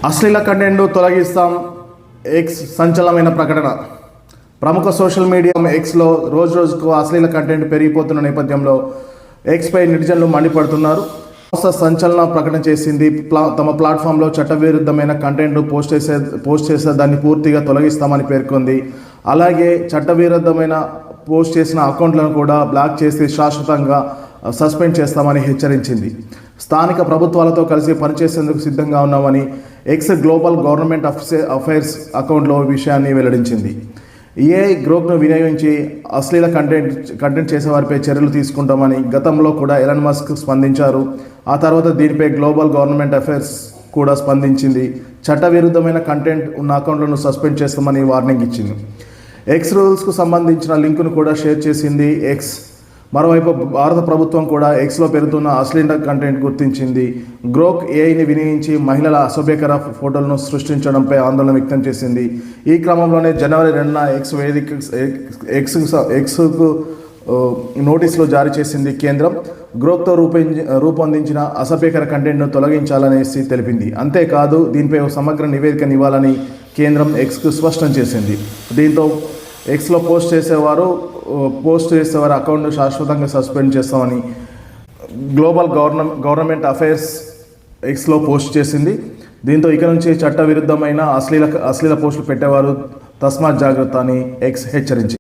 అశ్లీల content తొలగిస్తాం, X సంచలనమైన ప్రకటన. ప్రముఖ social media ఎక్స్లో రోజుకు అశ్లీల కంటెంట్ పెరిగిపోతున్న నేపథ్యంలో ఎక్స్పై నెటిజన్లు మండిపడుతున్నారు. సంస్థ సంచలన ప్రకటన చేసింది. తమ ప్లాట్ఫామ్లో చట్టవిరుద్ధమైన కంటెంట్ పోస్ట్ చేసే దాన్ని పూర్తిగా తొలగిస్తామని పేర్కొంది. అలాగే చట్టవిరుద్ధమైన పోస్ట్ చేసిన అకౌంట్లను కూడా బ్లాక్ చేసి శాశ్వతంగా సస్పెండ్ చేస్తామని హెచ్చరించింది. స్థానిక ప్రభుత్వాలతో కలిసి పనిచేసేందుకు సిద్ధంగా ఉన్నామని ఎక్స్ గ్లోబల్ గవర్నమెంట్ అఫైర్స్ అకౌంట్లో విషయాన్ని వెల్లడించింది. ఏఐ గ్రోక్ను వినియోగించి అశ్లీల కంటెంట్ చేసేవారిపై చర్యలు తీసుకుంటామని గతంలో కూడా ఎలన్ మస్క్ స్పందించారు. ఆ తర్వాత దీనిపై గ్లోబల్ గవర్నమెంట్ అఫైర్స్ కూడా స్పందించింది. చట్టవిరుద్ధమైన కంటెంట్ ఉన్న అకౌంట్లను సస్పెండ్ చేస్తామని వార్నింగ్ ఇచ్చింది. ఎక్స్ రూల్స్కు సంబంధించిన లింకును కూడా షేర్ చేసింది ఎక్స్. మరోవైపు భారత ప్రభుత్వం కూడా ఎక్స్లో పెరుగుతున్న అశ్లీల కంటెంట్ గుర్తించింది. గ్రోక్ ఏఐని వినియోగించి మహిళల అసభ్యకర ఫోటోలను సృష్టించడంపై ఆందోళన వ్యక్తం చేసింది. ఈ క్రమంలోనే జనవరి 2న ఎక్స్కు నోటీసులు జారీ చేసింది కేంద్రం. గ్రోక్తో రూపొందించిన అసభ్యకర కంటెంట్ను తొలగించాలనేసి తెలిపింది. అంతేకాదు దీనిపై సమగ్ర నివేదికనివ్వాలని కేంద్రం ఎక్స్కు స్పష్టం చేసింది. దీంతో ఎక్స్లో పోస్ట్ చేసేవారు అకౌంట్ శాశ్వతంగా సస్పెండ్ చేస్తామని గ్లోబల్ గవర్నమెంట్ అఫైర్స్ ఎక్స్లో పోస్ట్ చేసింది. దీంతో ఇక నుంచి చట్టవిరుద్ధమైన అశ్లీల పోస్టులు పెట్టేవారు తస్మాత్ జాగ్రత్త అని ఎక్స్ హెచ్చరించింది.